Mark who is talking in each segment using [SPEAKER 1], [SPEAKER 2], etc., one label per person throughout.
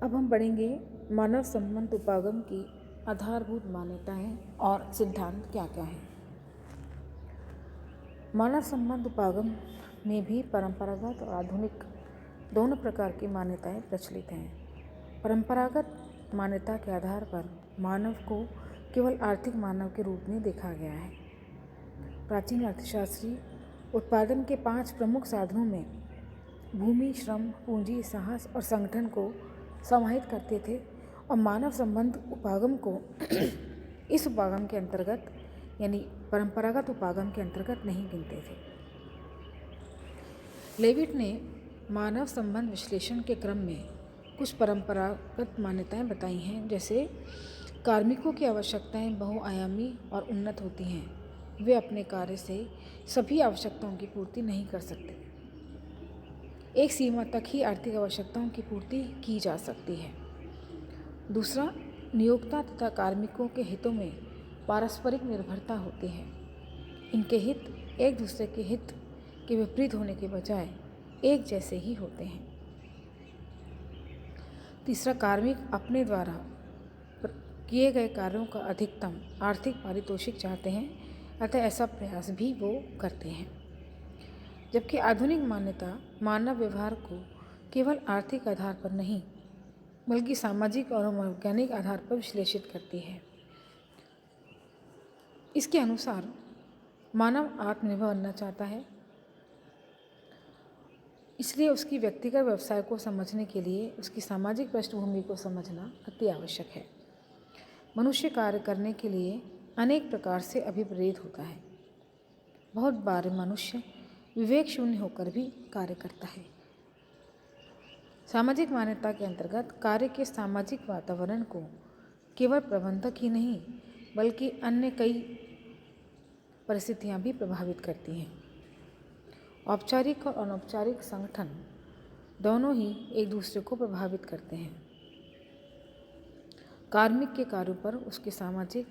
[SPEAKER 1] अब हम पढ़ेंगे मानव संबंध उपागम की आधारभूत मान्यताएं और सिद्धांत क्या क्या हैं। मानव संबंध उपागम में भी परंपरागत और आधुनिक दोनों प्रकार की मान्यताएं प्रचलित हैं। परंपरागत मान्यता के आधार पर मानव को केवल आर्थिक मानव के रूप में देखा गया है। प्राचीन अर्थशास्त्री उत्पादन के 5 प्रमुख साधनों में भूमि, श्रम, पूंजी, साहस और संगठन को समाहित करते थे और मानव संबंध उपागम को इस उपागम के अंतर्गत यानी परंपरागत उपागम के अंतर्गत नहीं गिनते थे। लेविट ने मानव संबंध विश्लेषण के क्रम में कुछ परंपरागत मान्यताएं बताई हैं, जैसे कार्मिकों की आवश्यकताएं बहुआयामी और उन्नत होती हैं। वे अपने कार्य से सभी आवश्यकताओं की पूर्ति नहीं कर सकते। एक सीमा तक ही आर्थिक आवश्यकताओं की पूर्ति की जा सकती है। दूसरा, नियोक्ता तथा कार्मिकों के हितों में पारस्परिक निर्भरता होती है। इनके हित एक दूसरे के हित के विपरीत होने के बजाय एक जैसे ही होते हैं। तीसरा, कार्मिक अपने द्वारा किए गए कार्यों का अधिकतम आर्थिक पारितोषिक चाहते हैं, अतः ऐसा प्रयास भी वो करते हैं। जबकि आधुनिक मान्यता मानव व्यवहार को केवल आर्थिक आधार पर नहीं बल्कि सामाजिक और वैज्ञानिक आधार पर विश्लेषित करती है। इसके अनुसार मानव आत्मनिर्भर बनना चाहता है, इसलिए उसकी व्यक्तिगत व्यवसाय को समझने के लिए उसकी सामाजिक पृष्ठभूमि को समझना अति आवश्यक है। मनुष्य कार्य करने के लिए अनेक प्रकार से अभिप्रेरित होता है। बहुत बार मनुष्य विवेक शून्य होकर भी कार्य करता है। सामाजिक मान्यता के अंतर्गत कार्य के सामाजिक वातावरण को केवल प्रबंधक ही नहीं बल्कि अन्य कई परिस्थितियां भी प्रभावित करती हैं। औपचारिक और अनौपचारिक संगठन दोनों ही एक दूसरे को प्रभावित करते हैं। कार्मिक के कार्यों पर उसके सामाजिक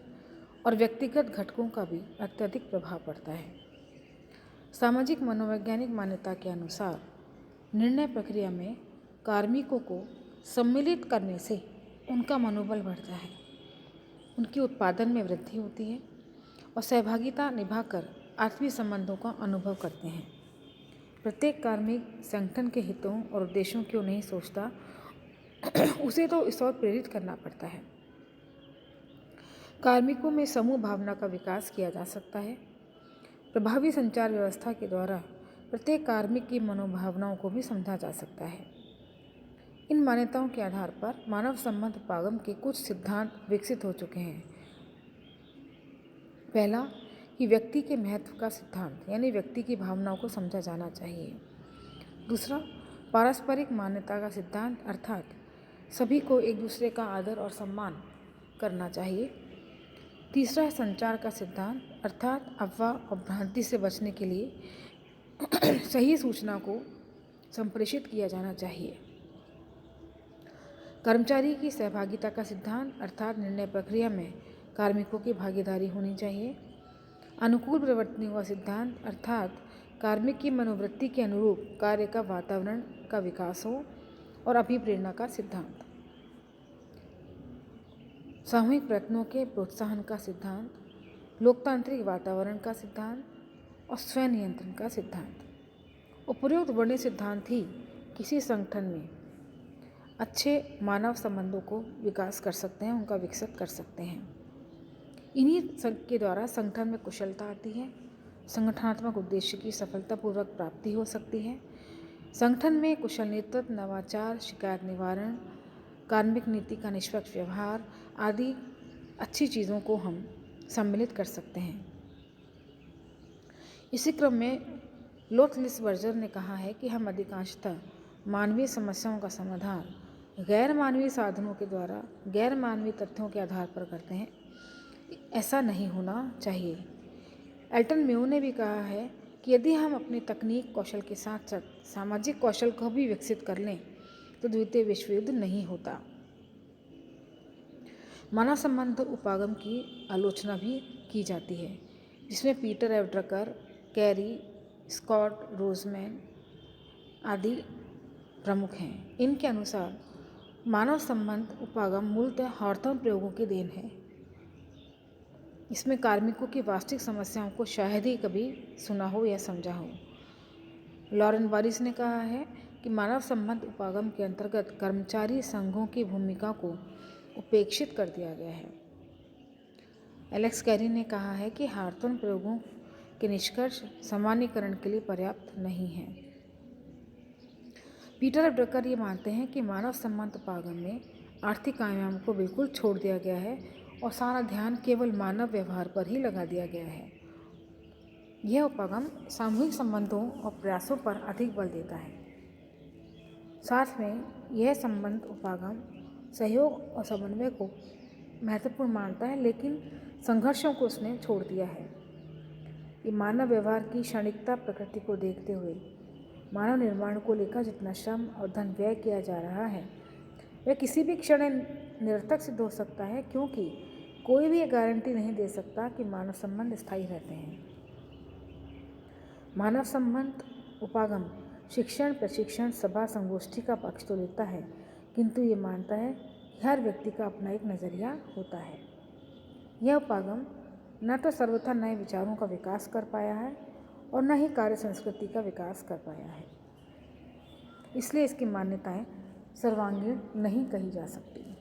[SPEAKER 1] और व्यक्तिगत घटकों का भी अत्यधिक प्रभाव पड़ता है। सामाजिक मनोवैज्ञानिक मान्यता के अनुसार निर्णय प्रक्रिया में कार्मिकों को सम्मिलित करने से उनका मनोबल बढ़ता है, उनकी उत्पादन में वृद्धि होती है और सहभागिता निभाकर आत्मीय संबंधों का अनुभव करते हैं। प्रत्येक कार्मिक संगठन के हितों और उद्देश्यों को नहीं सोचता, उसे तो इस ओर प्रेरित करना पड़ता है। कार्मिकों में समूह भावना का विकास किया जा सकता है। प्रभावी संचार व्यवस्था के द्वारा प्रत्येक कार्मिक की मनोभावनाओं को भी समझा जा सकता है। इन मान्यताओं के आधार पर मानव संबंध उपागम के कुछ सिद्धांत विकसित हो चुके हैं। पहला कि व्यक्ति के महत्व का सिद्धांत यानी व्यक्ति की भावनाओं को समझा जाना चाहिए। दूसरा, पारस्परिक मान्यता का सिद्धांत अर्थात सभी को एक दूसरे का आदर और सम्मान करना चाहिए। तीसरा, संचार का सिद्धांत अर्थात अफवाह और भ्रांति से बचने के लिए सही सूचना को संप्रेषित किया जाना चाहिए। कर्मचारी की सहभागिता का सिद्धांत अर्थात निर्णय प्रक्रिया में कार्मिकों की भागीदारी होनी चाहिए। अनुकूल प्रवर्तनीय का सिद्धांत अर्थात कार्मिक की मनोवृत्ति के अनुरूप कार्य का वातावरण का विकास हो और अभिप्रेरणा का सिद्धांत। सामूहिक प्रयत्नों के प्रोत्साहन का सिद्धांत, लोकतांत्रिक वातावरण का सिद्धांत और स्वयं नियंत्रण का सिद्धांत। उपर्युक्त वर्णित सिद्धांत ही किसी संगठन में अच्छे मानव संबंधों को विकास कर सकते हैं, उनका विकसित कर सकते हैं। इन्हीं के द्वारा संगठन में कुशलता आती है, संगठनात्मक उद्देश्य की सफलतापूर्वक प्राप्ति हो सकती है। संगठन में कुशल नेतृत्व, नवाचार, शिकायत निवारण, कार्मिक नीति का निष्पक्ष व्यवहार आदि अच्छी चीज़ों को हम सम्मिलित कर सकते हैं। इसी क्रम में लोथलिसबर्गर ने कहा है कि हम अधिकांशतः मानवीय समस्याओं का समाधान गैर मानवीय साधनों के द्वारा गैर मानवीय तथ्यों के आधार पर करते हैं। ऐसा नहीं होना चाहिए। एल्टन म्यू ने भी कहा है कि यदि हम अपने तकनीक कौशल के साथ साथ सामाजिक कौशल को भी विकसित कर लें तो द्वितीय विश्व युद्ध नहीं होता। मानव संबंध उपागम की आलोचना भी की जाती है, जिसमें Peter F Drucker, Carey, Scott Roseman आदि प्रमुख हैं। इनके अनुसार मानव संबंध उपागम मूलतः हॉर्थन प्रयोगों की देन है। इसमें कार्मिकों की वास्तविक समस्याओं को शायद ही कभी सुना हो या समझा हो। लॉरेन वारिस ने कहा है कि मानव संबंध उपागम के अंतर्गत कर्मचारी संघों की भूमिका को उपेक्षित कर दिया गया है। एलेक्स कैरी ने कहा है कि हॉर्थन प्रयोगों के निष्कर्ष सामान्यीकरण के लिए पर्याप्त नहीं हैं। पीटर ड्रकर ये मानते हैं कि मानव संबंध उपागम में आर्थिक आयाम को बिल्कुल छोड़ दिया गया है और सारा ध्यान केवल मानव व्यवहार पर ही लगा दिया गया है। यह उपागम सामूहिक संबंधों और प्रयासों पर अधिक बल देता है। साथ में यह संबंध उपागम सहयोग और समन्वय को महत्वपूर्ण मानता है, लेकिन संघर्षों को उसने छोड़ दिया है। ये मानव व्यवहार की क्षणिकता प्रकृति को देखते हुए मानव निर्माण को लेकर जितना श्रम और धन व्यय किया जा रहा है वह किसी भी क्षण निरर्थक सिद्ध हो सकता है, क्योंकि कोई भी ये गारंटी नहीं दे सकता कि मानव संबंध स्थायी रहते हैं। मानव संबंध उपागम शिक्षण, प्रशिक्षण, सभा, संगोष्ठी का पक्ष तो लेता है, किंतु ये मानता है कि हर व्यक्ति का अपना एक नज़रिया होता है। यह उपागम न तो सर्वथा नए विचारों का विकास कर पाया है और न ही कार्य संस्कृति का विकास कर पाया है। इसलिए इसकी मान्यताएं सर्वांगीण नहीं कही जा सकती।